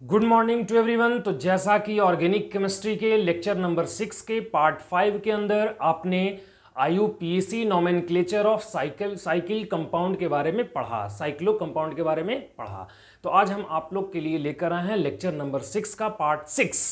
Good morning to everyone. तो जैसा कि ऑर्गेनिक केमिस्ट्री के लेक्चर नंबर 6 के पार्ट 5 के अंदर आपने IUPAC nomenclature of cycle compound के बारे में पढ़ा, साइक्लो कंपाउंड के बारे में पढ़ा। तो आज हम आप लोग के लिए लेकर आए हैं लेक्चर नंबर 6 का पार्ट 6,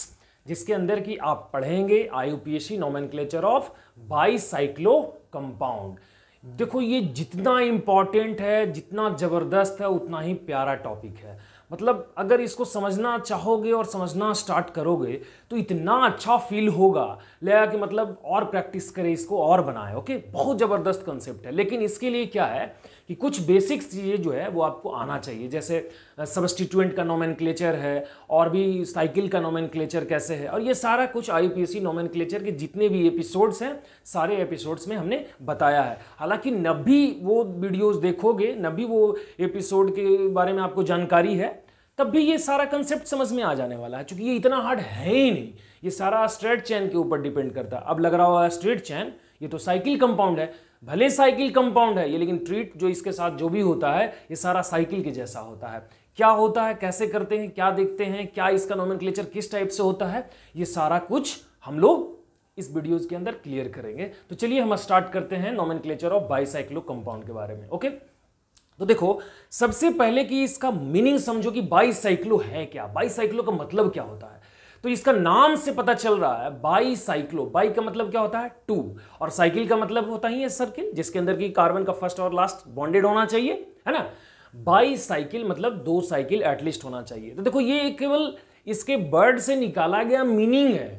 जिसके अंदर की आप पढ़ेंगे IUPAC nomenclature of bicyclo compound. देखो, ये जितना इंपॉर्टेंट है, जितना जबरदस्त है, उतना ही प्यारा टॉपिक है। मतलब अगर इसको समझना चाहोगे और समझना स्टार्ट करोगे तो इतना अच्छा फील होगा लगा कि मतलब और प्रैक्टिस करें, इसको और बनाएं। ओके, बहुत ज़बरदस्त कॉन्सेप्ट है। लेकिन इसके लिए क्या है कि कुछ बेसिक्स चीज़ें जो है वो आपको आना चाहिए, जैसे सब्स्टिट्यूएंट का नोमेनक्लेचर है और भी साइकिल का नोमेनक्लेचर कैसे है, और ये सारा कुछ IUPAC नोमेनक्लेचर के जितने भी एपिसोड्स हैं सारे एपिसोड्स में हमने बताया है। हालांकि न भी वो वीडियोस देखोगे, न भी वो एपिसोड के बारे में आपको जानकारी है, तब भी ये सारा कंसेप्ट समझ में आ जाने वाला है, क्योंकि ये इतना हार्ड है ही नहीं। ये सारा स्ट्रेट चेन के ऊपर डिपेंड करता है। अब लग रहा होगा स्ट्रेट चेन, ये तो साइकिल कंपाउंड है। भले साइकिल कंपाउंड है ये, लेकिन ट्रीट जो इसके साथ जो भी होता है ये सारा साइकिल के जैसा होता है। क्या होता है, कैसे करते हैं, क्या देखते हैं, क्या इसका नोमेनक्लेचर किस टाइप से होता है, ये सारा कुछ हम लोग इस वीडियोज के अंदर क्लियर करेंगे। तो चलिए हम स्टार्ट करते हैं नोमेनक्लेचर ऑफ बाईसाइक्लो कंपाउंड के बारे में। ओके, तो देखो, सबसे पहले कि इसका मीनिंग समझो कि बाईसाइक्लो है क्या, बाईसाइक्लो का मतलब क्या होता है। तो इसका नाम से पता चल रहा है बाईसाइक्लो, बाई का मतलब क्या होता है, टू, और साइकिल का मतलब होता ही है सर्किल, जिसके अंदर की कार्बन का फर्स्ट और लास्ट बॉन्डेड होना चाहिए, है ना। बाईसाइकिल मतलब दो साइकिल एटलीस्ट होना चाहिए। तो देखो, ये केवल इसके वर्ड से निकाला गया मीनिंग है,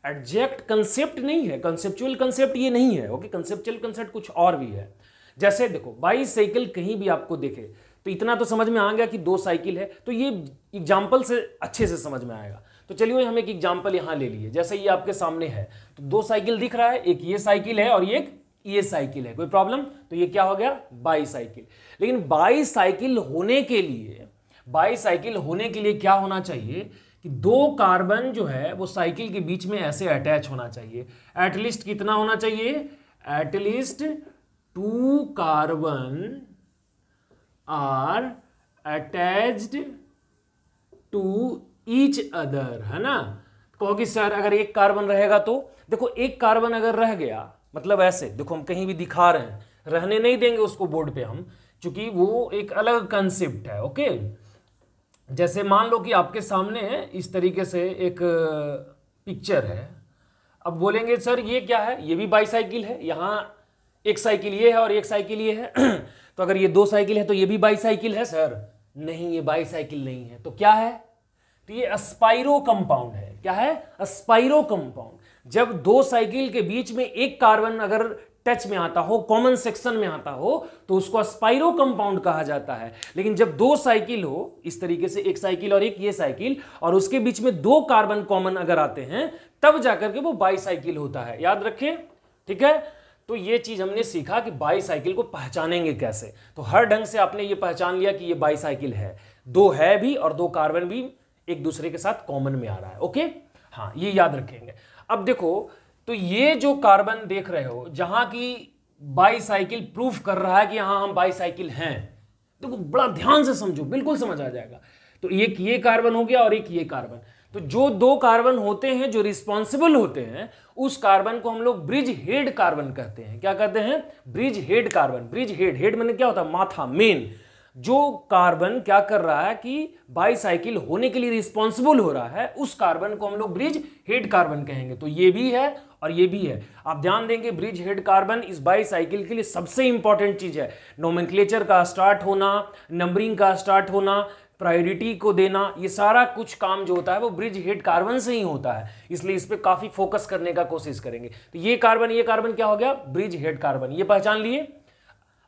एग्जैक्ट कंसेप्ट नहीं है, कंसेप्चुअल कंसेप्ट ये नहीं है। ओके, कंसेप्चुअल कंसेप्ट कुछ और भी है। जैसे देखो, बाईसाइकिल कहीं भी आपको दिखे तो इतना तो समझ में आ गया कि दो साइकिल है, तो ये एग्जाम्पल से अच्छे से समझ में आएगा। तो चलिए हम एक एग्जाम्पल यहां ले लिए। जैसे ये आपके सामने है तो दो साइकिल दिख रहा है, एक ये साइकिल है और एक ये साइकिल है, कोई प्रॉब्लम। तो ये क्या हो गया, बाईसाइकिल। लेकिन बाईसाइकिल होने के लिए क्या होना चाहिए कि दो कार्बन जो है वो साइकिल के बीच में ऐसे अटैच होना चाहिए। एटलीस्ट कितना होना चाहिए, at least 2 carbon are attached to each other, है ना। कहोगे सर अगर एक कार्बन रहेगा तो, देखो एक कार्बन अगर रह गया मतलब ऐसे, देखो हम कहीं भी दिखा रहे हैं, रहने नहीं देंगे उसको बोर्ड पे हम, क्योंकि वो एक अलग कंसेप्ट है। ओके, जैसे मान लो कि आपके सामने इस तरीके से एक पिक्चर है। अब बोलेंगे सर ये क्या है, ये भी बाईसाइकिल है, यहाँ एक साइकिल ये है और एक साइकिल ये है तो अगर ये दो साइकिल है तो ये भी बाईसाइकिल है। सर नहीं, ये बाईसाइकिल नहीं है, तो क्या है, तो ये स्पाइरो कंपाउंड है। क्या है, स्पाइरो कंपाउंड। जब दो साइकिल के बीच में एक कार्बन अगर टच में आता हो, कॉमन सेक्शन में आता हो, तो उसको स्पाइरो कंपाउंड कहा जाता है। लेकिन जब दो साइकिल हो इस तरीके से, एक साइकिल और एक ये साइकिल, और उसके बीच में दो कार्बन कॉमन अगर आते हैं, तब जाकर के वो बाईसाइकिल होता है। याद रखिए, ठीक है। तो ये चीज हमने सीखा कि बाईसाइकिल को पहचानेंगे कैसे। तो हर ढंग से आपने ये पहचान लिया कि ये बाईसाइकिल है, दो है भी और दो कार्बन भी एक दूसरे के साथ कॉमन में आ रहा है। ओके, हाँ, ये याद रखेंगे। अब देखो, तो ये जो कार्बन देख रहे हो जहां की बाईसाइकिल प्रूफ कर रहा है कि हाँ हम बाईसाइकिल हैं, देखो बड़ा ध्यान से समझो, बिल्कुल समझ आ जाएगा। तो एक ये कार्बन हो गया और एक ये कार्बन। तो जो दो कार्बन होते हैं जो रिस्पॉन्सिबल होते हैं, उस कार्बन को हम लोग ब्रिज हेड कार्बन कहते हैं। क्या कहते हैं, bridge head carbon. Bridge head, head मैंने क्या होता है, माथा, मेन। जो कार्बन क्या कर रहा है कि बाईसाइकिल होने के लिए रिस्पॉन्सिबल हो रहा है, उस कार्बन को हम लोग ब्रिज हेड कार्बन कहेंगे। तो ये भी है और ये भी है। आप ध्यान देंगे, ब्रिज हेड कार्बन इस बाईसाइकिल के लिए सबसे इंपॉर्टेंट चीज है। नोमेनक्लेचर का स्टार्ट होना, नंबरिंग का स्टार्ट होना, प्रायोरिटी को देना, ये सारा कुछ काम जो होता है वो ब्रिज हेड कार्बन से ही होता है। इसलिए इस पे काफी फोकस करने का कोशिश करेंगे। तो ये कार्बन क्या हो गया, ब्रिज हेड कार्बन, ये पहचान लिए।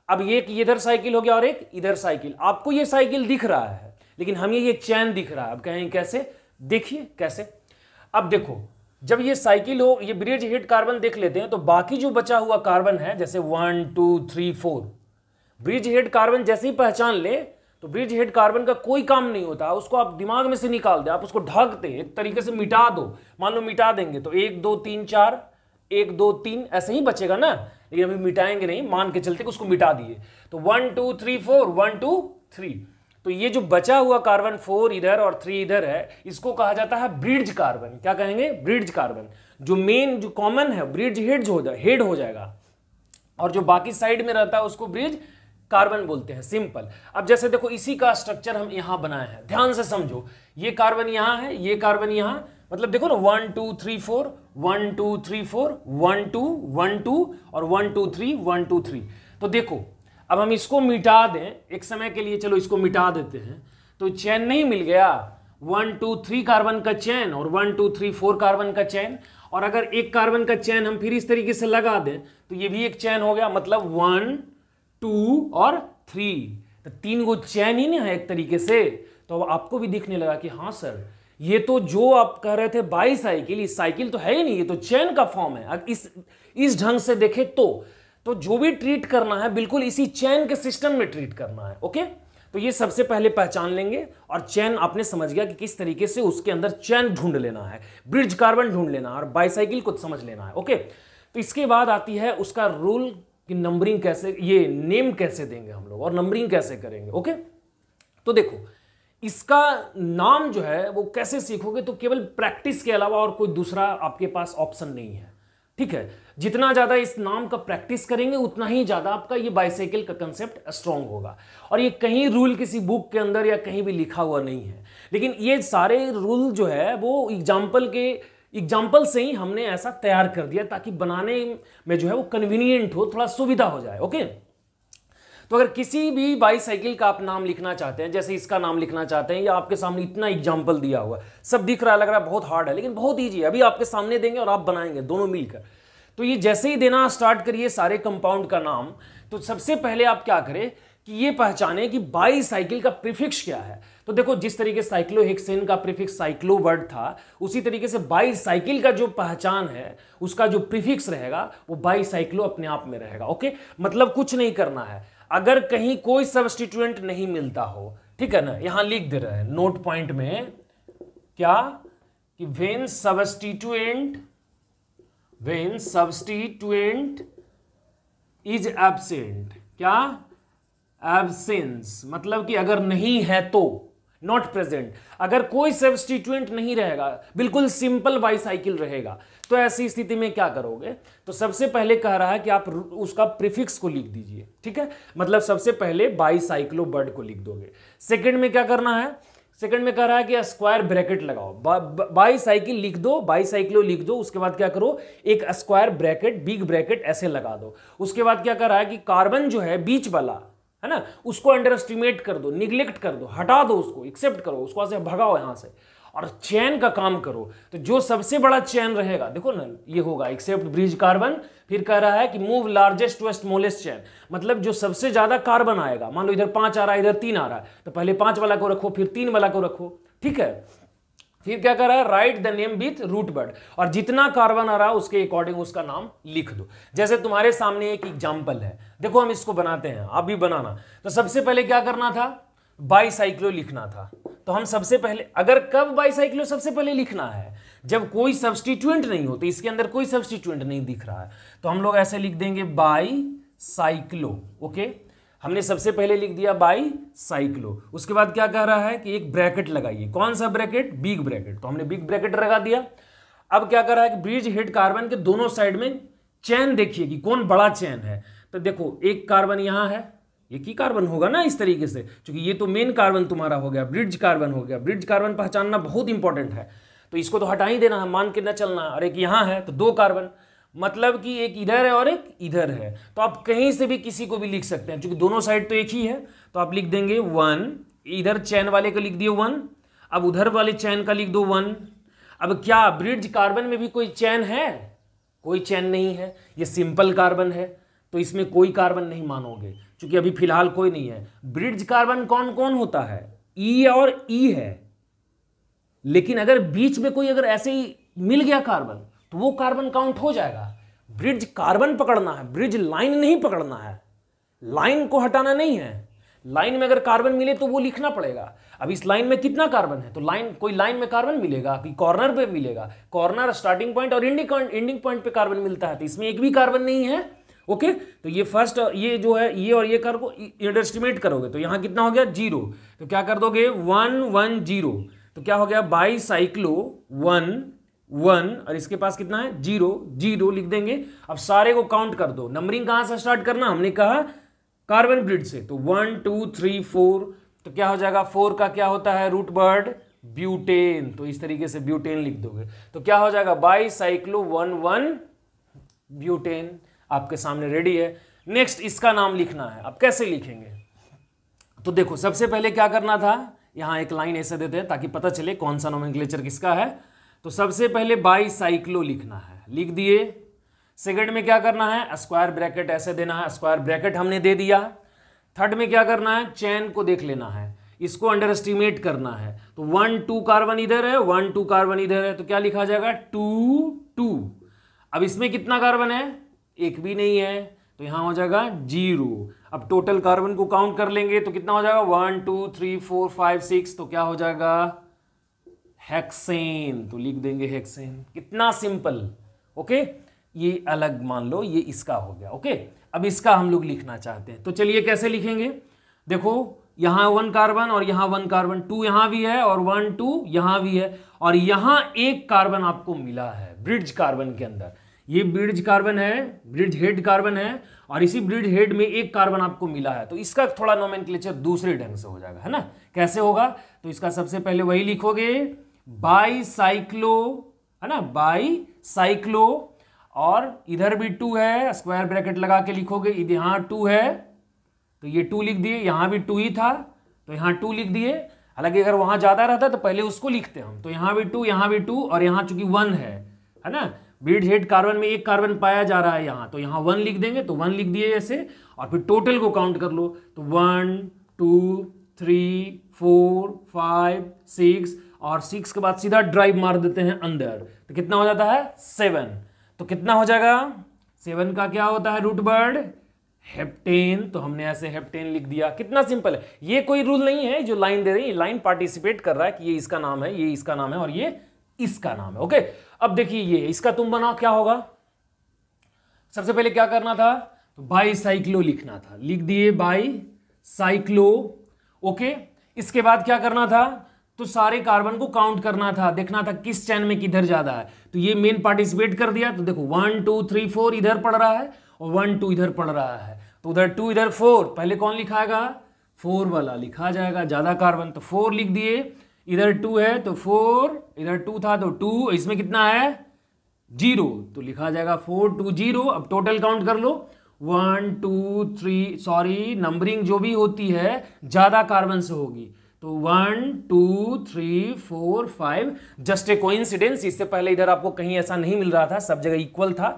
अब ये इधर साइकिल हो गया और एक इधर साइकिल। आपको ये साइकिल दिख रहा है, लेकिन हमें ये चैन दिख रहा है। अब कहें कैसे, देखिए कैसे। अब देखो, जब ये साइकिल हो, ये ब्रिज हेड कार्बन देख लेते हैं, तो बाकी जो बचा हुआ कार्बन है, जैसे 1 2 3 4, ब्रिज हेड कार्बन जैसे ही पहचान ले तो ब्रिज हेड कार्बन का कोई काम नहीं होता, उसको आप दिमाग में से निकाल दे, आप उसको ढक दे, एक तरीके से मिटा दो। मान लो मिटा देंगे तो 1 2 3 4, 1 2 3 ऐसे ही बचेगा ना, लेकिन अभी मिटाएंगे नहीं, मान के चलते कि उसको मिटा दिए। तो 1 2 3 4, 1 2 3, तो ये जो बचा हुआ कार्बन 4 इधर और 3 इधर है, इसको कहा जाता है ब्रिड्ज कार्बन। क्या कहेंगे? Bridge carbon. जो मेन जो कॉमन है ब्रिड्ज हेड हो जाएगा, और जो बाकी साइड में रहता है उसको ब्रिज कार्बन बोलते हैं। सिंपल। अब जैसे देखो इसी का स्ट्रक्चर हम यहां बनाए हैं, ध्यान से समझो। ये कार्बन यहां है, ये कार्बन यहां, मतलब देखो ना 1 2 3 4 1 2 3 4 1 2 1 2 और 1 2 3 1 2 3। तो देखो अब हम इसको मिटा दें एक समय के लिए, चलो इसको मिटा देते हैं, तो चैन नहीं मिल गया? 1 2 3 कार्बन का चैन और 1 2 3 4 कार्बन का चैन। और अगर एक कार्बन का चैन हम फिर इस तरीके से लगा दें तो ये भी एक चैन हो गया, मतलब 1 2 और 3, तो 3 गो चैन ही ना है एक तरीके से। तो अब आपको भी दिखने लगा कि हाँ सर, ये तो जो आप कह रहे थे बाई साइकिल, इस साइकिल तो है ही नहीं, ये तो चैन का फॉर्म है। अगर इस ढंग से देखे तो जो भी ट्रीट करना है बिल्कुल इसी चैन के सिस्टम में ट्रीट करना है। ओके, तो ये सबसे पहले पहचान लेंगे, और चैन आपने समझ गया कि किस तरीके से उसके अंदर चैन ढूंढ लेना है, ब्रिड्ज कार्बन ढूंढ लेना है, और बाईसाइकिल को समझ लेना है। ओके, तो इसके बाद आती है उसका रूल कि नंबरिंग कैसे, ये नेम कैसे देंगे हम लोग और नंबरिंग कैसे करेंगे। ओके, तो देखो इसका नाम जो है वो कैसे सीखोगे, तो केवल प्रैक्टिस के अलावा और कोई दूसरा आपके पास ऑप्शन नहीं है। ठीक है, जितना ज्यादा इस नाम का प्रैक्टिस करेंगे उतना ही ज्यादा आपका ये बाइसाइकिल का कंसेप्ट स्ट्रांग होगा। और ये कहीं रूल किसी बुक के अंदर या कहीं भी लिखा हुआ नहीं है, लेकिन ये सारे रूल जो है वो एग्जाम्पल से ही हमने ऐसा तैयार कर दिया ताकि बनाने में जो है वो कन्वीनियंट हो, थोड़ा सुविधा हो जाए। ओके, तो अगर किसी भी बाईसाइकिल का आप नाम लिखना चाहते हैं, जैसे इसका नाम लिखना चाहते हैं, या आपके सामने इतना एग्जाम्पल दिया हुआ है, सब दिख रहा है, लग रहा है बहुत हार्ड है, लेकिन बहुत ईजी है। अभी आपके सामने देंगे और आप बनाएंगे दोनों मिलकर। तो ये जैसे ही देना स्टार्ट करिए सारे कंपाउंड का नाम, तो सबसे पहले आप क्या करें कि ये पहचाने कि बाईसाइकिल का प्रीफिक्स क्या है। तो देखो जिस तरीके से साइक्लोहेक्सेन का प्रीफिक्स साइक्लो वर्ड था, उसी तरीके से बाईसाइकिल का जो पहचान है उसका जो प्रीफिक्स रहेगा वो बाईसाइक्लो अपने आप में रहेगा। ओके, मतलब कुछ नहीं करना है, अगर कहीं कोई सब्स्टिट्यूएंट नहीं मिलता हो, ठीक है ना, यहां लिख दे रहे हैं नोट पॉइंट में क्या कि व्हेन सब्स्टिट्यूएंट इज एब्सेंट, क्या एब्सेंस, मतलब कि अगर नहीं है तो, नॉट प्रेजेंट, अगर कोई सब्स्टिट्यूएंट नहीं रहेगा, बिल्कुल सिंपल बाईसाइकिल रहेगा, तो ऐसी स्थिति में क्या करोगे? तो सबसे पहले कह रहा है कि आप उसका प्रीफिक्स को लिख दीजिए। ठीक है, मतलब सबसे पहले बाईसाइक्लो वर्ड को लिख दोगे। सेकंड में क्या करना है? सेकंड में कह रहा है कि स्क्वायर ब्रैकेट लगाओ, बाईसाइकिल लिख दो, बाईसाइक्लो लिख दो, उसके बाद क्या करो, एक स्क्वायर ब्रैकेट, बिग ब्रैकेट ऐसे लगा दो। उसके बाद क्या कर रहा है कि कार्बन जो है बीच वाला है ना, उसको अंडर एस्टिमेट कर दो, निग्लेक्ट कर दो, हटा दो, उसको एक्सेप्ट करो, उसको ऐसे भगाओ यहां से, और चैन का काम करो। तो जो सबसे बड़ा चैन रहेगा, देखो ना, ये होगा एक्सेप्ट ब्रिज कार्बन। फिर कह रहा है कि मूव लार्जेस्ट टू स्मॉलेस्ट चैन, मतलब जो सबसे ज्यादा कार्बन आएगा, मान लो इधर 5 आ रहा है, इधर 3 आ रहा है, तो पहले 5 वाला को रखो, फिर 3 वाला को रखो। ठीक है, फिर क्या कर रहा है, write the name with root word, और जितना कार्बन आ रहा है उसके अकॉर्डिंग उसका नाम लिख दो। जैसे तुम्हारे सामने एक एग्जांपल है, देखो हम इसको बनाते हैं, आप भी बनाना। तो सबसे पहले क्या करना था, बाईसाइक्लो लिखना था। तो हम सबसे पहले, अगर कब बाईसाइक्लो सबसे पहले लिखना है, जब कोई सब्स्टिट्यूएंट नहीं हो, तो इसके अंदर कोई सब्स्टिट्यूएंट नहीं दिख रहा है, तो हम लोग ऐसे लिख देंगे बाईसाइक्लो। ओके, हमने सबसे पहले लिख दिया बाईसाइक्लो। उसके बाद क्या कह रहा है कि एक ब्रैकेट लगाइए, कौन सा ब्रैकेट, बिग ब्रैकेट, तो हमने बिग ब्रैकेट लगा दिया। अब क्या कर रहा है कि ब्रिज हेड कार्बन के दोनों साइड में चैन देखिए कि कौन बड़ा चैन है। तो देखो एक कार्बन यहां है, एक ही कार्बन होगा ना इस तरीके से, क्योंकि ये तो मेन कार्बन तुम्हारा हो गया, ब्रिज कार्बन हो गया। ब्रिज कार्बन पहचानना बहुत इंपॉर्टेंट है, तो इसको तो हटा ही देना है, मान के न चलना। और एक यहां है तो 2 कार्बन, मतलब कि एक इधर है और एक इधर है। तो आप कहीं से भी किसी को भी लिख सकते हैं, क्योंकि दोनों साइड तो एक ही है। तो आप लिख देंगे 1, इधर चैन वाले को लिख दिए 1, अब उधर वाले चैन का लिख दो 1। अब क्या ब्रिज कार्बन में भी कोई चैन है? कोई चैन नहीं है, ये सिंपल कार्बन है, तो इसमें कोई कार्बन नहीं मानोगे, क्योंकि अभी फिलहाल कोई नहीं है। ब्रिज कार्बन कौन कौन होता है? ई और ई है, लेकिन अगर बीच में कोई अगर ऐसे ही मिल गया कार्बन तो वो कार्बन काउंट हो जाएगा। ब्रिज कार्बन पकड़ना है, ब्रिज लाइन नहीं पकड़ना है, लाइन को हटाना नहीं है। लाइन में अगर कार्बन मिले तो वो लिखना पड़ेगा। अब इस लाइन में कितना कार्बन है, तो लाइन, कोई लाइन में कार्बन मिलेगा कि कॉर्नर पे मिलेगा? कॉर्नर, स्टार्टिंग पॉइंट और एंडिंग पॉइंट पे कार्बन मिलता है, तो इसमें एक भी कार्बन नहीं है, ओके, तो ये फर्स्ट, ये जो है ये और ये कर को अंडरएस्टिमेट करोगे तो यहाँ कितना हो गया 0, तो क्या कर दोगे 1 1 0, तो क्या हो गया बाई साइक्लो 1 1 और इसके पास कितना है 0 0 लिख देंगे। अब सारे को काउंट कर दो। नंबरिंग कहां से स्टार्ट करना, हमने कहा कार्बन ब्रिज से, तो 1 2 3 4, तो क्या हो जाएगा 4 का क्या होता है रूट वर्ड ब्यूटेन, तो इस तरीके से ब्यूटेन लिख दोगे तो क्या हो जाएगा बाई साइक्लो 1 1 ब्यूटेन आपके सामने रेडी है। नेक्स्ट इसका नाम लिखना है। अब कैसे लिखेंगे, तो देखो सबसे पहले क्या करना था, यहां एक लाइन ऐसे देते हैं ताकि पता चले कौन सा नोमेनक्लेचर किसका है। तो सबसे पहले बाई साइक्लो लिखना है, लिख दिए। सेकंड में क्या करना है, स्क्वायर ब्रैकेट ऐसे देना है, स्क्वायर ब्रैकेट हमने दे दिया। थर्ड में क्या करना है, चेन को देख लेना है, इसको अंडर एस्टिमेट करना है। तो 1 2 कार्बन इधर है, 1 2 कार्बन इधर है, तो क्या लिखा जाएगा 2 2। अब इसमें कितना कार्बन है, एक भी नहीं है, तो यहां हो जाएगा 0। अब टोटल कार्बन को काउंट कर लेंगे तो कितना हो जाएगा 1 2 3 4 5 6, तो क्या हो जाएगा हेक्सेन, तो लिख देंगे हेक्सेन। कितना सिंपल। ओके, ये अलग मान लो, ये इसका हो गया। ओके, अब इसका हम लोग लिखना चाहते हैं, तो चलिए कैसे लिखेंगे। देखो यहां 1 कार्बन और यहां 1 कार्बन, 2 यहां भी है और 1 2 यहां भी है, और यहां एक कार्बन आपको मिला है ब्रिज कार्बन के अंदर। ये ब्रिज कार्बन है, ब्रिज हेड कार्बन है, और इसी ब्रिज हेड में एक कार्बन आपको मिला है, तो इसका थोड़ा नोमेनक्लेचर दूसरे ढंग से हो जाएगा, है ना। कैसे होगा, तो इसका सबसे पहले वही लिखोगे बाई साइक्लो, है ना, बाई साइक्लो, और इधर भी 2 है, स्क्वायर ब्रैकेट लगा के लिखोगे, यहां 2 है तो ये 2 लिख दिए, यहां भी 2 ही था तो यहां 2 लिख दिए। हालांकि अगर वहां ज्यादा रहता तो पहले उसको लिखते हम, तो यहां भी 2 यहां भी 2, और यहां चूंकि 1 है ना, ब्रिज हेड कार्बन में एक कार्बन पाया जा रहा है यहां, तो यहां 1 लिख देंगे, तो 1 लिख दिए ऐसे, और फिर टोटल को काउंट कर लो, तो 1 2 3 4 5 6, और 6 के बाद सीधा ड्राइव मार देते हैं अंदर, तो कितना हो जाता है 7। तो कितना हो जाएगा 7 का क्या होता है रूट वर्ड हेप्टेन, तो हमने ऐसे हेप्टेन लिख दिया। कितना सिंपल है, ये कोई रूल नहीं है जो लाइन दे रही है, लाइन पार्टिसिपेट कर रहा है कि ये इसका नाम है, ये इसका नाम है, और ये इसका नाम है। ओके, अब देखिए ये इसका तुम बनाओ क्या होगा। सबसे पहले क्या करना था, तो बाई साइक्लो लिखना था, लिख दिए बाई साइक्लो। ओके, इसके बाद क्या करना था, तो सारे कार्बन को काउंट करना था, देखना था किस चैन में किधर ज्यादा है, तो ये मेन पार्टिसिपेट कर दिया। तो देखो 1 2 3 4 इधर पड़ रहा है और 1 2 इधर पड़ रहा है, तो उधर 2 इधर 4, पहले कौन लिखाएगा 4 वाला लिखा जाएगा, ज्यादा कार्बन, तो 4 लिख दिए। इधर 2 है तो 4, इधर 2 था तो 2, इसमें कितना है 0, तो लिखा जाएगा 4 2 0। अब टोटल काउंट कर लो 1 2 3, सॉरी नंबरिंग जो भी होती है ज्यादा कार्बन से होगी, तो 1 2 3 4 5, जस्ट ए कोइंसिडेंस, इससे पहले इधर आपको कहीं ऐसा नहीं मिल रहा था, सब जगह इक्वल था,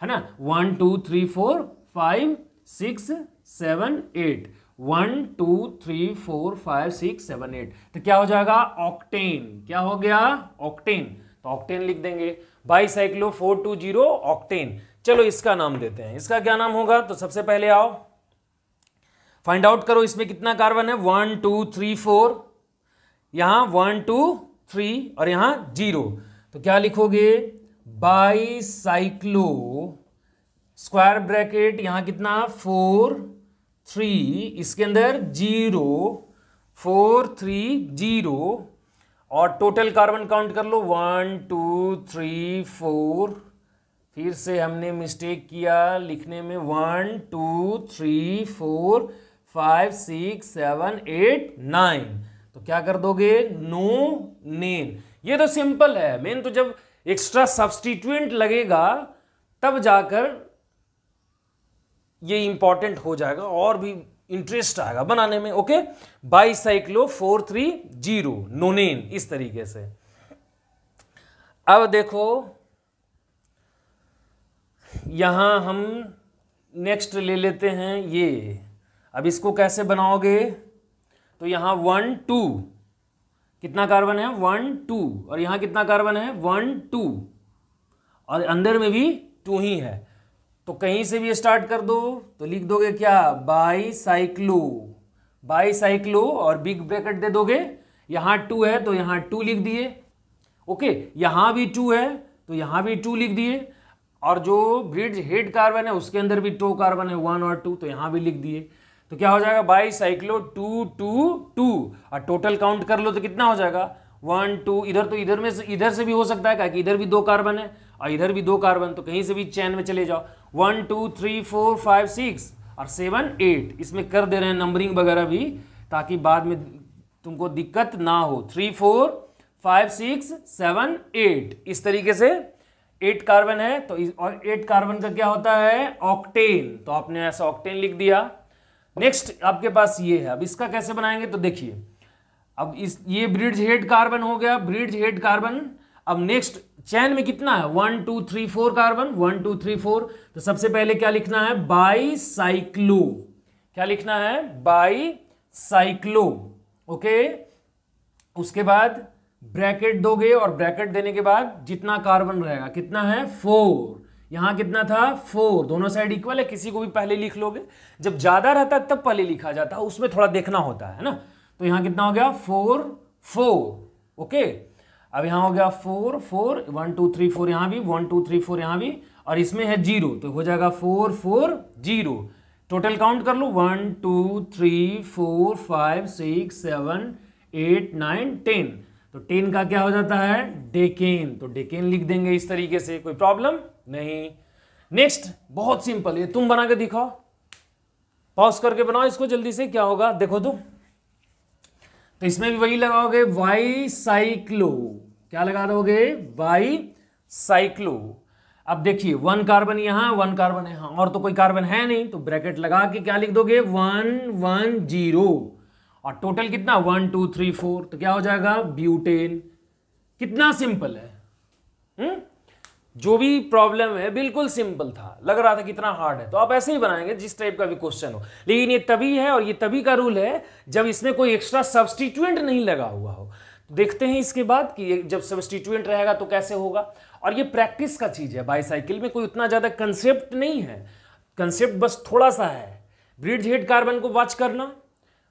है ना। 1 2 3 4 5 6 7 8, 1 2 3 4 5 6 7 8, तो क्या हो जाएगा ऑक्टेन। क्या हो गया ऑक्टेन, तो ऑक्टेन लिख देंगे बाई साइक्लो 420 ऑक्टेन। चलो इसका नाम देते हैं, इसका क्या नाम होगा, तो सबसे पहले आओ फाइंड आउट करो इसमें कितना कार्बन है, 1 2 3 4, यहां 1 2 3 और यहां 0, तो क्या लिखोगे बाई साइक्लो स्क्वायर ब्रैकेट, यहां कितना 4 3, इसके अंदर 0 4 3 0, और टोटल कार्बन काउंट कर लो 1 2 3 4, फिर से हमने मिस्टेक किया लिखने में, 1 2 3 4 5 6 7 8 9, तो क्या कर दोगे नो नेन। ये तो सिंपल है, मेन तो जब एक्स्ट्रा सब्स्टिट्यूएंट लगेगा तब जाकर ये इंपॉर्टेंट हो जाएगा और भी इंटरेस्ट आएगा बनाने में। ओके, बाई साइक्लो 430 नोनेन, इस तरीके से। अब देखो यहां हम नेक्स्ट ले लेते हैं ये, अब इसको कैसे बनाओगे, तो यहां 1 2, कितना कार्बन है 1 2, और यहां कितना कार्बन है 1 2, और अंदर में भी 2 ही है, तो कहीं से भी स्टार्ट कर दो, तो लिख दोगे क्या बाई साइक्लो, बाई साइक्लो, और बिग ब्रैकेट दे दोगे, यहां 2 है तो यहां 2 लिख दिए। ओके, यहां भी 2 है तो यहां भी 2 लिख दिए, और जो ब्रिड्ज हेड कार्बन है उसके अंदर भी 2 कार्बन है, 1 और 2, तो यहां भी लिख दिए। तो क्या हो जाएगा, बाई साइक्लो 2 2 2, और टोटल काउंट कर लो तो कितना हो जाएगा 1 2, इधर तो इधर से भी हो सकता है, कि इधर भी 2 कार्बन है और इधर भी 2 कार्बन, तो कहीं से भी चैन में चले जाओ। 1 2 3 4 5 6 और 7 8, इसमें कर दे रहे हैं नंबरिंग वगैरह भी, ताकि बाद में तुमको दिक्कत ना हो। 3 4 5 6 7 8, इस तरीके से 8 कार्बन है। तो और 8 कार्बन का क्या होता है, ऑक्टेन, तो आपने ऐसा ऑक्टेन लिख दिया। नेक्स्ट आपके पास ये है, अब इसका कैसे बनाएंगे, तो देखिए अब ये ब्रिड्ज हेड कार्बन हो गया, ब्रिड्ज हेड कार्बन। अब नेक्स्ट चैन में कितना है, 1 2 3 4 कार्बन, 1 2 3 4, तो सबसे पहले क्या लिखना है, बाई साइक्लो, क्या लिखना है, बाई साइक्लो, ओके। उसके बाद ब्रैकेट दोगे, और ब्रैकेट देने के बाद जितना कार्बन रहेगा, कितना है 4, यहां कितना था 4, दोनों साइड इक्वल है, किसी को भी पहले लिख लोगे, जब ज्यादा रहता है तब पहले लिखा जाता है, उसमें थोड़ा देखना होता है ना। तो यहां कितना हो गया 4 4, ओके। अब यहां हो गया 4 4, 1 2 3 4 यहां भी, 1 2 3 4 यहां भी, और इसमें है 0, तो हो जाएगा 4 4 0। टोटल काउंट कर लो, 1 2 3 4 5 6 7 8 9 10, तो 10 का क्या हो जाता है, डेकेन, तो डेकेन लिख देंगे इस तरीके से, कोई प्रॉब्लम नहीं। नेक्स्ट बहुत सिंपल है, तुम बना के दिखाओ, पॉज करके बनाओ इसको जल्दी से, क्या होगा देखो तो इसमें भी वही लगाओगे, वाई साइक्लो, क्या लगा दोगे, वाई साइक्लो। अब देखिए 1 कार्बन यहां, 1 कार्बन यहां, और तो कोई कार्बन है नहीं, तो ब्रैकेट लगा के क्या लिख दोगे, 1 1 0, और टोटल कितना 1 2 3 4, तो क्या हो जाएगा ब्यूटेन। कितना सिंपल है, जो भी प्रॉब्लम है बिल्कुल सिंपल था, लग रहा था कितना हार्ड है, तो आप ऐसे ही बनाएंगे जिस टाइप का भी क्वेश्चन हो। लेकिन ये तभी है, और ये तभी का रूल है जब इसमें कोई एक्स्ट्रा सब्स्टिट्यूएंट नहीं लगा हुआ हो। देखते हैं इसके बाद कि जब सब्स्टिट्यूएंट रहेगा तो कैसे होगा, और ये प्रैक्टिस का चीज है। बाईसाइकिल में कोई उतना ज्यादा कंसेप्ट नहीं है, कंसेप्ट बस थोड़ा सा है, ब्रिड्ज हेड कार्बन को वॉच करना,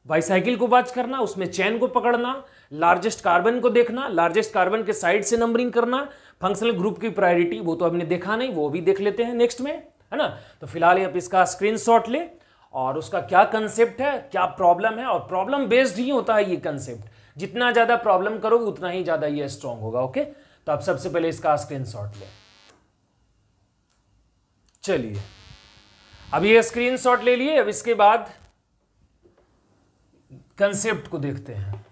बाईसाइकिल को वॉच करना, उसमें चैन को पकड़ना, लार्जेस्ट कार्बन को देखना, लार्जेस्ट कार्बन के साइड से नंबरिंग करना, फंक्शनल ग्रुप की प्रायोरिटी वो तो हमने देखा नहीं, वो भी देख लेते हैं नेक्स्ट में, है ना। तो फिलहाल आप इसका स्क्रीनशॉट ले, और उसका क्या कंसेप्ट है, क्या प्रॉब्लम है, और प्रॉब्लम बेस्ड ही होता है ये कंसेप्ट, जितना ज्यादा प्रॉब्लम करोगे उतना ही ज्यादा ये स्ट्रांग होगा, ओके। तो आप सबसे पहले इसका स्क्रीनशॉट ले, चलिए अब ये स्क्रीनशॉट ले लिए। अब इसके बाद कंसेप्ट को देखते हैं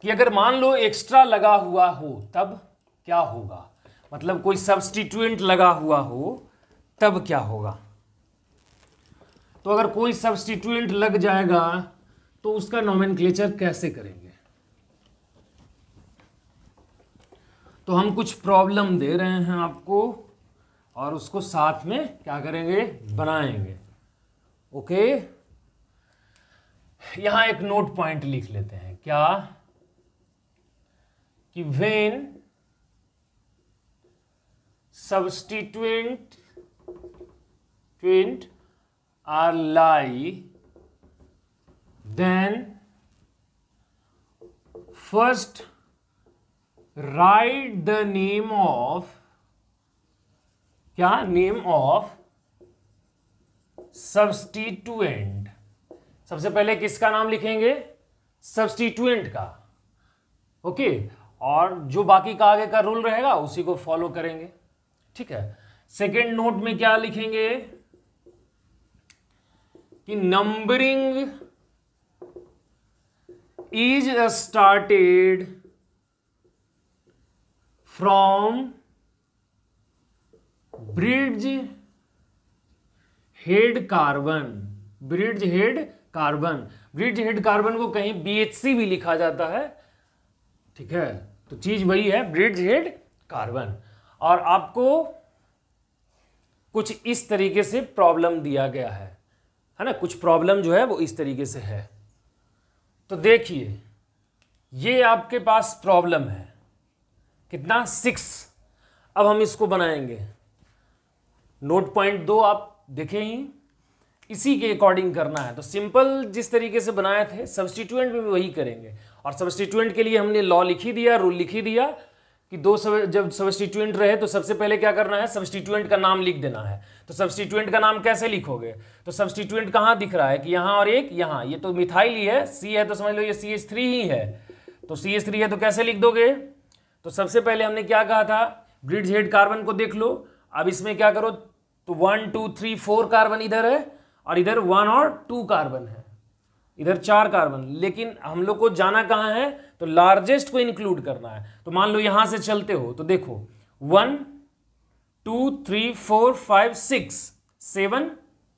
कि अगर मान लो एक्स्ट्रा लगा हुआ हो तब क्या होगा, मतलब कोई सब्स्टिट्यूएंट लगा हुआ हो तब क्या होगा। तो अगर कोई सब्स्टिट्यूएंट लग जाएगा तो उसका नोमेनक्लेचर कैसे करेंगे, तो हम कुछ प्रॉब्लम दे रहे हैं आपको, और उसको साथ में क्या करेंगे, बनाएंगे, ओके। यहां एक नोट पॉइंट लिख लेते हैं, क्या कि when substituent are lie, then first write the name of, क्या, name of substituent। सबसे पहले किसका नाम लिखेंगे, सब्स्टिट्यूएंट का, ओके। और जो बाकी का आगे का रूल रहेगा उसी को फॉलो करेंगे, ठीक है। सेकेंड नोट में क्या लिखेंगे कि numbering is started from bridge head carbon, bridge head carbon, bridge head carbon को कहीं BHC भी लिखा जाता है, ठीक है। तो चीज वही है, ब्रिड्ज हेड कार्बन। और आपको कुछ इस तरीके से प्रॉब्लम दिया गया है ना, कुछ प्रॉब्लम जो है वो इस तरीके से है। तो देखिए ये आपके पास प्रॉब्लम है, कितना 6। अब हम इसको बनाएंगे, नोट पॉइंट 2 आप देखें ही, इसी के अकॉर्डिंग करना है। तो सिंपल जिस तरीके से बनाए थे सब्स्टिट्यूएंट में भी वही करेंगे, और सब्स्टिट्यूएंट के लिए हमने लॉ लिख ही दिया, रूल लिख ही दिया कि जब सब्स्टिट्यूएंट रहे तो सबसे पहले क्या करना है, सब्स्टिट्यूएंट का नाम लिख देना है। तो सब्स्टिट्यूएंट का नाम कैसे लिखोगे, तो सब्स्टिट्यूएंट कहाँ दिख रहा है कि यहाँ और एक यहाँ, ये तो मिथाइल ही है, सी है तो समझ लो ये CH3 ही है, तो CH3 है तो कैसे लिख दोगे। तो सबसे पहले हमने क्या कहा था, ब्रिज हेड कार्बन को देख लो। अब इसमें क्या करो, तो 1 2 3 4 कार्बन इधर है और इधर 1 और 2 कार्बन है, इधर 4 कार्बन, लेकिन हम लोग को जाना कहाँ है, तो लार्जेस्ट को इंक्लूड करना है। तो मान लो यहां से चलते हो तो देखो 1 2 3 4 5 6 7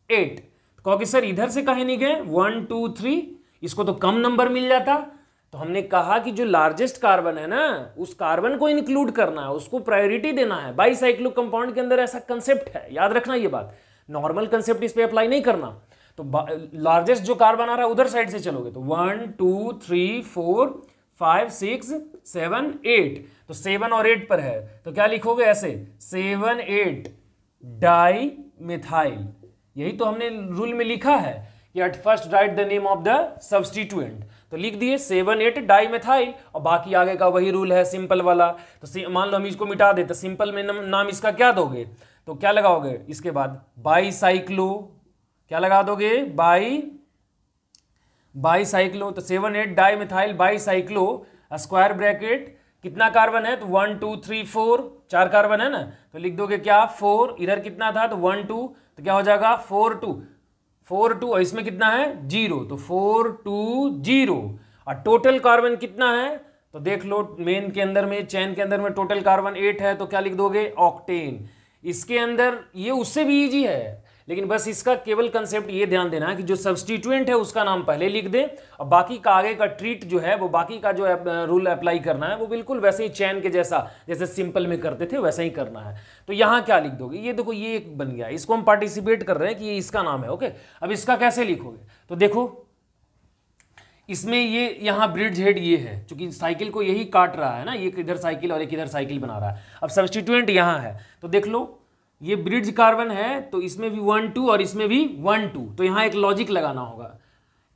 8, कहोगे सर इधर से कहीं नहीं गए 1 2 3, इसको तो कम नंबर मिल जाता। तो हमने कहा कि जो लार्जेस्ट कार्बन है ना उस कार्बन को इंक्लूड करना है, उसको प्रायोरिटी देना है। बाईसाइक्लो कंपाउंड के अंदर ऐसा कंसेप्ट है, याद रखना ये बात, नॉर्मल कंसेप्ट इस पे अप्लाई नहीं करना। तो लार्जेस्ट जो कार्बन आ रहा है उधर साइड से चलोगे तो 1 2 3 4 5 6 7 8, तो 7 और 8 पर है तो क्या लिखोगे ऐसे 7 8 डाई मिथाइल। यही तो हमने रूल में लिखा है कि at first right the name of the substituent, तो लिख दिए 7 8 डाई मिथाइल, और बाकी आगे का वही रूल है सिंपल वाला। तो मान लो हम इसको मिटा दे तो सिंपल में नाम इसका क्या दोगे, तो क्या लगाओगे इसके बाद बाईसाइक्लो, क्या लगा दोगे बाईसाइक्लो, तो 7 8 die methyl bicyclo, square bracket कितना कार्बन है, तो 1 2 3 4 4 कार्बन है ना, तो लिख दोगे क्या 4, इधर कितना था तो 1 2, तो क्या हो जाएगा 4 2 और इसमें कितना है 0, तो 4 2 0, और टोटल कार्बन कितना है तो देख लो मेन के अंदर में, चैन के अंदर में टोटल कार्बन 8 है, तो क्या लिख दोगे ऑक्टेन। इसके अंदर ये उससे भी इजी है, लेकिन बस इसका केवल कंसेप्ट ये ध्यान देना है कि जो सब्स्टिट्यूएंट है उसका नाम पहले लिख दे, और बाकी का आगे का ट्रीट जो है वो बाकी का जो रूल अप्लाई करना है वो बिल्कुल वैसे ही चैन के जैसा, जैसे सिंपल में करते थे वैसा ही करना है। तो यहाँ क्या लिख दोगे, ये देखो ये एक बन गया, इसको हम पार्टिसिपेट कर रहे हैं कि ये इसका नाम है। ओके, अब इसका कैसे लिखोगे, तो देखो इसमें ये यहाँ ब्रिज हेड ये है, क्योंकि साइकिल को यही काट रहा है ना, ये इधर साइकिल और एक इधर साइकिल बना रहा है। अब सब्स्टिट्यूएंट यहाँ है तो देख लो ये ब्रिज कार्बन है, तो इसमें भी 1 2 और इसमें भी 1 2, तो यहाँ एक लॉजिक लगाना होगा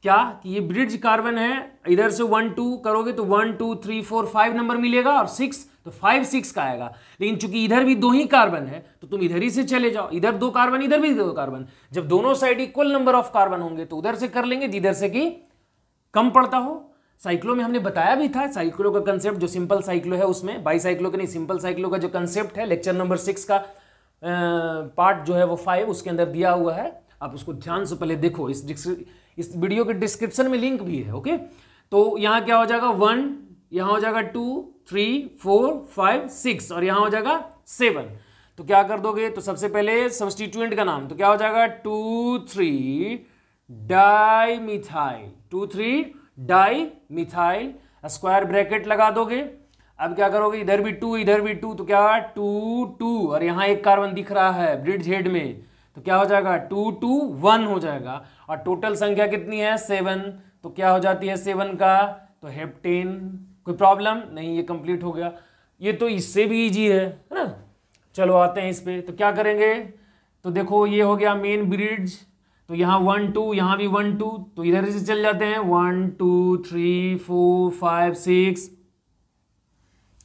क्या कि ये ब्रिज कार्बन है, इधर से 1 2 करोगे तो 1 2 3 4 5 नंबर मिलेगा, और 6 तो 5 6 का आएगा। लेकिन चूंकि इधर भी 2 ही कार्बन है तो तुम इधर ही से चले जाओ, इधर 2 कार्बन इधर भी 2 कार्बन, जब दोनों side equal number of carbon होंगे तो उधर से कर लेंगे जिधर से कि कम पड़ता हो। साइक्लो में हमने बताया भी था साइक्लो का कंसेप्ट, जो सिंपल साइक्लो है उसमें, बाईसाइक्लो का नहीं सिंपल साइक्लो का जो कंसेप्ट है लेक्चर नंबर 6 का पार्ट जो है वो 5 उसके अंदर दिया हुआ है, आप उसको ध्यान से पहले देखो, इस वीडियो के डिस्क्रिप्शन में लिंक भी है। ओके, तो यहाँ क्या हो जाएगा 1, यहाँ हो जाएगा 2 3 4 5 6 और यहाँ हो जाएगा 7, तो क्या कर दोगे, तो सबसे पहले सब्स्टिट्यूएंट का नाम, तो क्या हो जाएगा 2 3 di methyl, 2 3 di methyl, square bracket लगा दोगे। अब क्या करोगे, इधर भी 2 इधर भी 2, तो क्या 2 2 और यहाँ एक कार्बन दिख रहा है ब्रिज हेड में, तो क्या हो जाएगा 2 2 1 हो जाएगा, और टोटल संख्या कितनी है 7, तो क्या हो जाती है 7 का, तो हेप्टेन। कोई प्रॉब्लम नहीं, ये कंप्लीट हो गया। ये तो इससे भी इजी है ना। चलो आते हैं इस पे, तो क्या करेंगे, तो देखो ये हो गया मेन ब्रिज, तो यहाँ 1 2 यहाँ भी 1 2, तो इधर से चल जाते हैं 1 2 3 4 5 6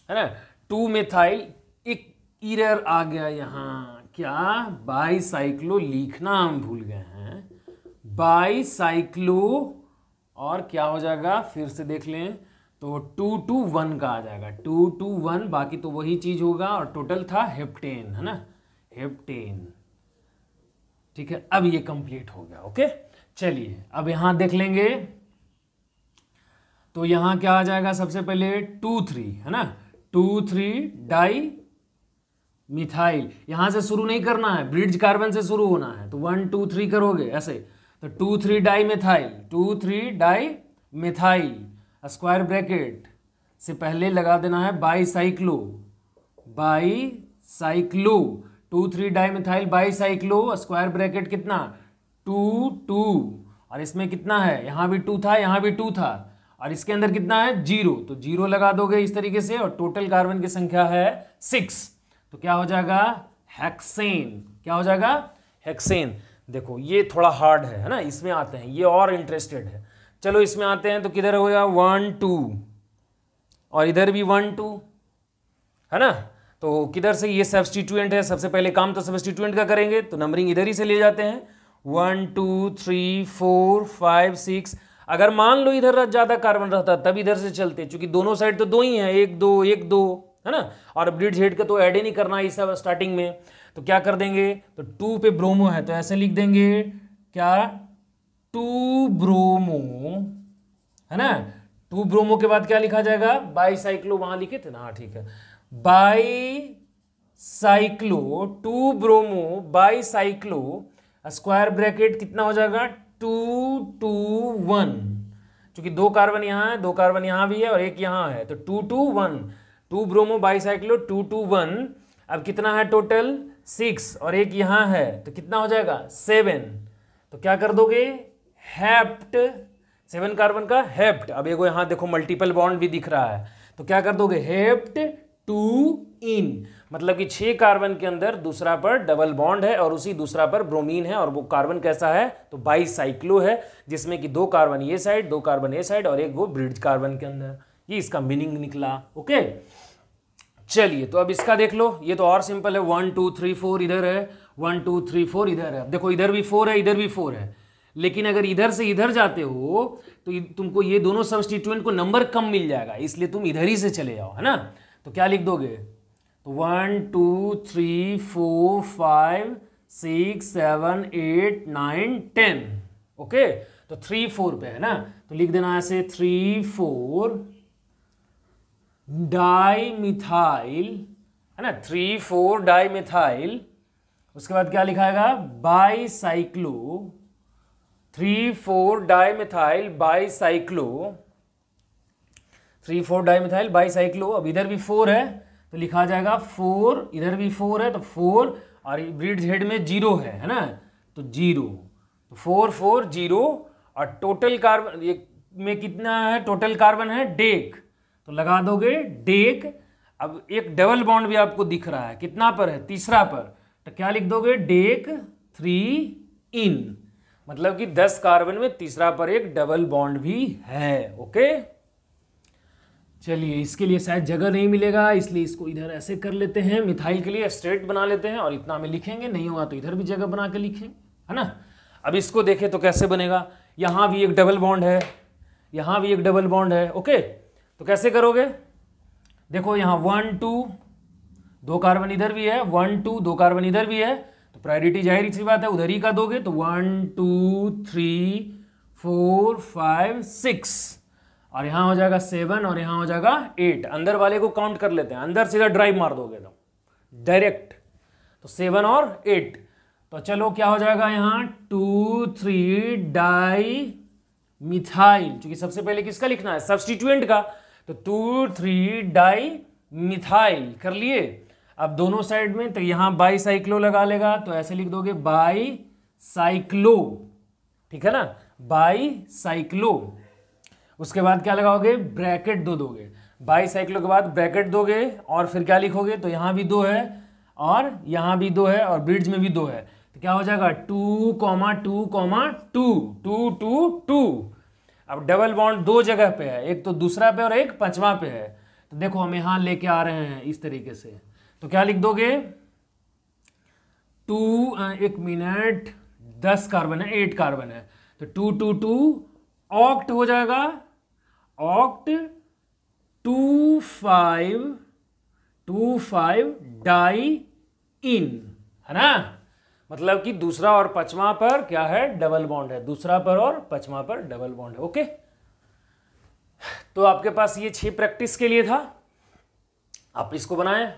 है ना। 2 मिथाइल, एक एरर आ गया यहाँ, क्या बाईसाइक्लो लिखना हम भूल गए हैं, बाईसाइक्लो, और क्या हो जाएगा फिर से देख लें, तो 2 2 1 का आ जाएगा, 2 2 1, बाकी तो वही चीज होगा, और टोटल था हेप्टेन है ना, हेप्टेन। ठीक है, अब ये कंप्लीट हो गया। ओके, चलिए अब यहां देख लेंगे, तो यहां क्या आ जाएगा, सबसे पहले 2 3 है ना, 2 3 डाई मिथाइल, यहां से शुरू नहीं करना है, ब्रिज कार्बन से शुरू होना है, तो 1 2 3 करोगे ऐसे, तो 2 3 di methyl, 2 3 di methyl, square bracket से पहले लगा देना है bicyclo, bicyclo, 2 3 die methyl bicyclo, square bracket कितना 2 2, और इसमें कितना है, यहाँ भी 2 था यहाँ भी 2 था, और इसके अंदर कितना है 0, तो 0 लगा दोगे इस तरीके से, और टोटल कार्बन की संख्या है 6, तो क्या हो जाएगा हेक्सेन, क्या हो जाएगा हेक्सेन। देखो ये थोड़ा हार्ड है ना, इसमें आते हैं, ये और इंटरेस्टेड है। चलो इसमें आते हैं, तो किधर हो गया 1 2, और इधर भी 1 2 है ना। तो किधर से ये सब्स्टिट्यूएंट है, सबसे पहले काम तो सब्स्टिट्यूएंट का करेंगे, तो नंबरिंग इधर ही से ले जाते हैं 1 2 3 4 5 6। अगर मान लो इधर ज्यादा कार्बन रहता तब इधर से चलते, क्योंकि दोनों साइड तो दो ही है, 1 2 1 2, है ना। और ब्रिड्ज हेड का तो ऐड ही नहीं करना इस स्टार्टिंग में, तो क्या कर देंगे, तो 2 पे ब्रोमो है तो ऐसे लिख देंगे क्या, 2 ब्रोमो, है ना। 2 ब्रोमो के बाद क्या लिखा जाएगा, बाईसाइक्लो, वहां लिखे थे ना, हाँ ठीक है, bicyclo 2 bromo bicyclo, square bracket कितना हो जाएगा 2 2 1, क्योंकि 2 कार्बन यहाँ है, 2 कार्बन यहाँ भी है और एक यहाँ है, तो 2 2 1, 2 ब्रोमो बाईसाइक्लो 2 2 1। अब कितना है टोटल 6 और एक यहाँ है, तो कितना हो जाएगा 7। तो क्या कर दोगे, हेप्ट, 7 कार्बन का हेप्ट। अब एगो यहाँ देखो मल्टीपल बॉन्ड भी दिख रहा है, तो क्या कर दोगे, हेप्ट 2 इन, मतलब कि 6 कार्बन के अंदर दूसरा पर डबल बॉन्ड है और उसी दूसरा पर ब्रोमीन है, और वो कार्बन कैसा है, तो बाईसाइक्लो है, जिसमें कि 2 कार्बन ये साइड, 2 कार्बन ये साइड और एक वो ब्रिड्ज कार्बन के अंदर, ये इसका मीनिंग निकला। ओके चलिए, तो अब इसका देख लो, ये तो और सिंपल है, 1 2 3 4 इधर है, 1 2 3 4 इधर है। देखो इधर भी 4 है, इधर भी 4 है, लेकिन अगर इधर से इधर जाते हो तो तुमको ये दोनों सब्स्टिट्यूएंट को नंबर कम मिल जाएगा, इसलिए तुम इधर ही से चले जाओ, है ना। तो क्या लिख दोगे, तो 1 2 3 4 5 6 7 8 9 10। ओके, तो 3 4 पे है ना, तो लिख देना ऐसे 3 4 डाई मिथाइल, है ना, 3 4 डाई मिथाइल। उसके बाद क्या लिखाएगा, bicyclo, 3 4 di methyl bicyclo, 3 4 di methyl bicyclo. अब इधर भी 4 है तो लिखा जाएगा 4, इधर भी 4 है तो 4, और ब्रिड्ज हेड में 0 है ना, तो 0, तो 4 4 0। और टोटल कार्बन ये में कितना है, टोटल कार्बन है डेक, तो लगा दोगे डेक। अब एक डबल बॉन्ड भी आपको दिख रहा है, कितना पर है, तीसरा पर, तो क्या लिख दोगे, डेक 3 इन, मतलब कि 10 कार्बन में तीसरा पर एक डबल बॉन्ड भी है। ओके चलिए, इसके लिए शायद जगह नहीं मिलेगा, इसलिए इसको इधर ऐसे कर लेते हैं, मिथाइल के लिए स्ट्रेट बना लेते हैं और इतना में लिखेंगे, नहीं होगा तो इधर भी जगह बना के लिखेंगे, है ना। अब इसको देखें तो कैसे बनेगा, यहाँ भी एक डबल बॉन्ड है, यहाँ भी एक डबल बॉन्ड है। ओके, तो कैसे करोगे, देखो यहाँ 1 2, 2 कार्बन इधर भी है, 1 2, 2 कार्बन इधर भी है, तो प्रायोरिटी जाहिर सी बात है उधर ही का दोगे, तो 1 2 3 4 5 6, और यहाँ हो जाएगा 7 और यहाँ हो जाएगा 8। अंदर वाले को काउंट कर लेते हैं, अंदर सीधा ड्राइव मार दोगे तो डायरेक्ट, तो 7 और 8। तो चलो क्या हो जाएगा यहाँ 2 3 डाई मिथाइल, क्योंकि सबसे पहले किसका लिखना है, सब्स्टिट्यूएंट का, तो 2 3 डाई मिथाइल कर लिए। अब दोनों साइड में तो यहाँ बाईसाइक्लो लगा लेगा, तो ऐसे लिख दोगे बाईसाइक्लो, ठीक है ना, बाईसाइक्लो। उसके बाद क्या लगाओगे, ब्रैकेट दो दोगे, बाईसाइक्लो के बाद ब्रैकेट दोगे, और फिर क्या लिखोगे, तो यहाँ भी 2 है और यहाँ भी 2 है और ब्रिड्ज में भी 2 है, तो क्या हो जाएगा 2 2 2 2 2 2। अब डबल बॉन्ड 2 जगह पे है, एक तो दूसरा पे और एक पांचवा पे है, तो देखो हम यहाँ लेके आ रहे हैं इस तरीके से, तो क्या लिख दोगे 2, 1 मिनट, 10 कार्बन है, 8 कार्बन है, तो 2 2 2 ऑक्ट हो जाएगा, ऑक्ट 2 5 डाई इन, है ना, मतलब कि दूसरा और पांचवा पर क्या है, डबल बॉन्ड है, दूसरा पर और पांचवा पर डबल बॉन्ड है। ओके, तो आपके पास ये 6 प्रैक्टिस के लिए था, आप इसको बनाएं,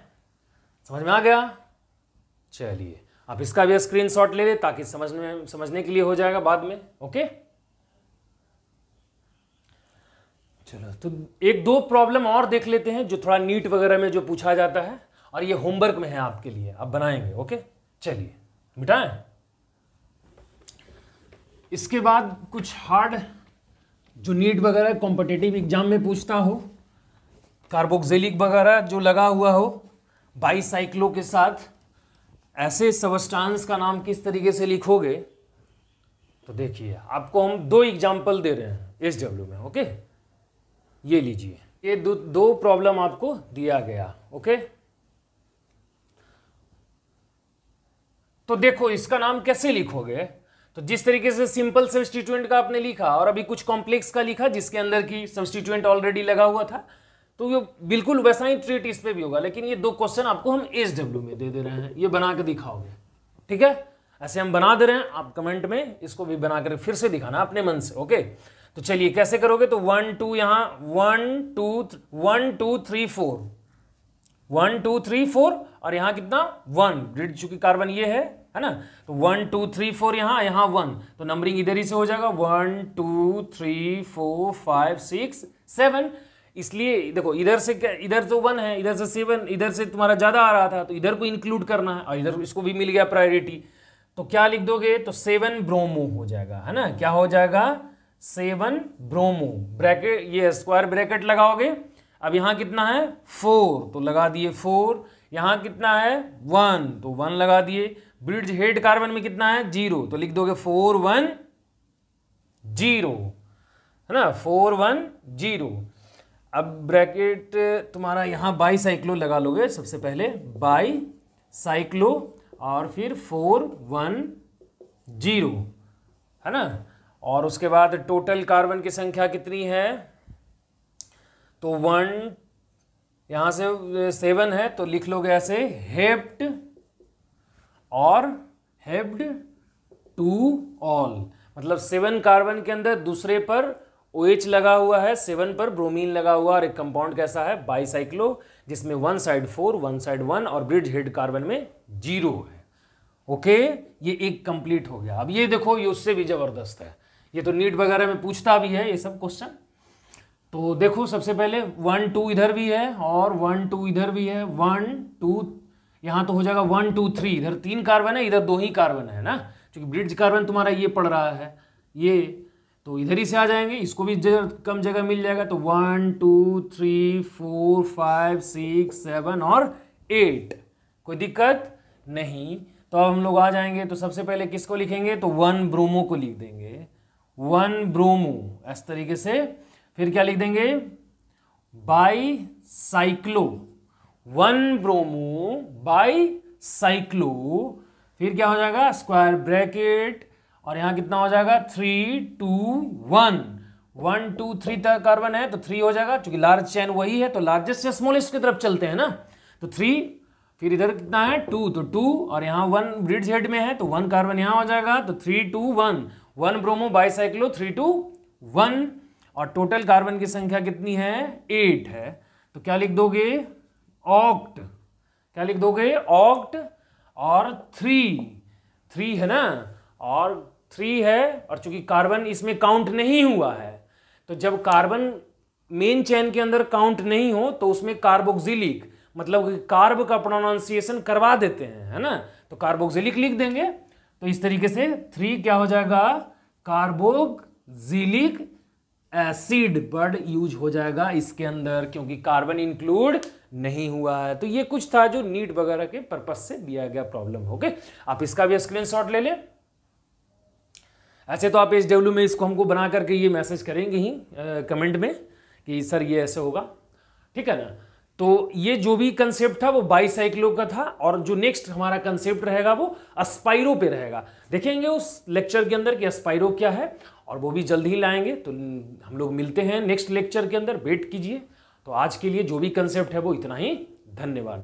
समझ में आ गया। चलिए, आप इसका भी स्क्रीनशॉट ले लें ताकि समझने के लिए हो जाएगा बाद में। ओके, चलो, तो 1-2 प्रॉब्लम और देख लेते हैं जो थोड़ा नीट वगैरह में जो पूछा जाता है, और ये होमवर्क में है आपके लिए, आप बनाएंगे। ओके, चलिए मिटाएं। इसके बाद कुछ हार्ड जो नीट वगैरह कॉम्पिटिटिव एग्जाम में पूछता हो, कार्बोक्सिलिक वगैरह जो लगा हुआ हो बाईसाइक्लो के साथ, ऐसे सबस्टांस का नाम किस तरीके से लिखोगे, तो देखिए आपको हम 2 एग्जाम्पल दे रहे हैं SW में। ओके, ये लीजिए, ये 2 प्रॉब्लम आपको दिया गया। ओके, तो देखो इसका नाम कैसे लिखोगे, तो जिस तरीके से सिंपल सब्स्टिट्यूएंट का आपने लिखा और अभी कुछ कॉम्प्लेक्स का लिखा जिसके अंदर की सब्स्टिट्यूएंट ऑलरेडी लगा हुआ था, तो ये बिल्कुल वैसा ही ट्रीट इस पे भी होगा, लेकिन ये 2 क्वेश्चन आपको हम एसडब्ल्यू में दे रहे हैं, ये बना के दिखाओगे, ठीक है। ऐसे हम बना दे रहे हैं, आप कमेंट में इसको भी बना कर फिर से दिखाना अपने मन से, ओके। तो चलिए कैसे करोगे, तो 1 2 यहां 1 2 3 4 1 2 3 4 और यहां कितना 1, ग्रिड चूंकि कार्बन ये है ना, तो 1 2 3 4 यहां 1, तो नंबरिंग इधर ही से हो जाएगा 1 2 3 4 5 6 7। इसलिए देखो इधर से क्या, इधर तो 1 है, इधर से 7, इधर से तुम्हारा ज्यादा आ रहा था तो इधर को इंक्लूड करना है, और इधर इसको भी मिल गया प्रायोरिटी, तो क्या लिख दोगे, तो 7 ब्रोमो हो जाएगा, है ना। क्या हो जाएगा, 7 ब्रोमो, ब्रैकेट ये स्क्वायर ब्रैकेट लगाओगे। अब यहां कितना है 4, तो लगा दिए 4, यहां कितना है 1, तो 1 लगा दिए। ब्रिज हेड कार्बन में कितना है 0, तो लिख दोगे 4 1 0, है ना, 4 1 0। अब ब्रैकेट तुम्हारा यहां बाई साइक्लो लगा लोगे, सबसे पहले बाई साइक्लो और फिर 4 1 0, है ना। और उसके बाद टोटल कार्बन की संख्या कितनी है, तो 1 यहां से 7 है, तो लिख लोगे ऐसे हेप्ड और हेप्ड टू ऑल, मतलब 7 कार्बन के अंदर दूसरे पर OH लगा हुआ है, 7 पर ब्रोमीन लगा हुआ, और एक कंपाउंड कैसा है बाईसाइक्लो, जिसमें 1 साइड 4 1 साइड 1 और ब्रिज हेड कार्बन में 0 है, ओके। ये एक कंप्लीट हो गया। अब ये देखो ये उससे भी जबरदस्त है, ये तो नीट वगैरह में पूछता भी है ये सब क्वेश्चन। तो देखो सबसे पहले 1 2 इधर भी है और 1 2 इधर भी है, 1 2 यहां तो हो जाएगा 1 2 3, इधर 3 कार्बन है, इधर 2 ही कार्बन है ना, क्योंकि ब्रिज कार्बन तुम्हारा ये पड़ रहा है, ये तो इधर ही से आ जाएंगे, इसको भी कम जगह मिल जाएगा, तो 1 2 3 4 5 6 7 और 8, कोई दिक्कत नहीं। तो अब हम लोग आ जाएंगे, तो सबसे पहले किसको लिखेंगे, तो 1 ब्रोमो को लिख देंगे, 1 ब्रोमो इस तरीके से। फिर क्या लिख देंगे, by cyclo, 1 bromo by cyclo, फिर क्या हो जाएगा स्क्वायर ब्रैकेट, और यहां कितना हो जाएगा 3 2 1 1 2 3 तक कार्बन है तो 3 हो जाएगा, क्योंकि लार्ज चेन वही है तो लार्जेस्ट से स्मॉलेस्ट की तरफ चलते हैं ना, तो 3, फिर इधर कितना है 2, तो 2, और यहाँ 1 ब्रिज हेड में है तो 1 कार्बन यहाँ हो जाएगा, तो 3 2 1 1 ब्रोमो बाईसाइक्लो 3 2 1, और टोटल कार्बन की संख्या कितनी है 8 है, तो क्या लिख दोगे ऑक्ट, क्या लिख दोगे ऑक्ट, और 3 है ना, और 3 है, और चूंकि कार्बन इसमें काउंट नहीं हुआ है, तो जब कार्बन मेन चेन के अंदर काउंट नहीं हो तो उसमें कार्बोक्सिलिक, मतलब कार्ब का प्रोनाउंसिएशन करवा देते हैं, है ना, तो कार्बोक्सिलिक लिख देंगे। तो इस तरीके से 3 क्या हो जाएगा कार्बोक्सिलिक एसिड वर्ड यूज हो जाएगा इसके अंदर, क्योंकि कार्बन इंक्लूड नहीं हुआ है। तो ये कुछ था जो नीट वगैरह के पर्पस से दिया गया प्रॉब्लम, ओके। आप इसका भी स्क्रीनशॉट ले लें। ऐसे तो आप एसडब्ल्यू में इसको हमको बना करके ये मैसेज करेंगे ही कमेंट में कि सर ये ऐसे होगा, ठीक है ना। तो ये जो भी कंसेप्ट था वो बाईसाइक्लो का था, और जो नेक्स्ट हमारा कंसेप्ट रहेगा वो अस्पाइरो पे रहेगा। देखेंगे उस लेक्चर के अंदर कि अस्पाइरो क्या है, और वो भी जल्द ही लाएंगे। तो हम लोग मिलते हैं नेक्स्ट लेक्चर के अंदर, वेट कीजिए। तो आज के लिए जो भी कंसेप्ट है वो इतना ही, धन्यवाद।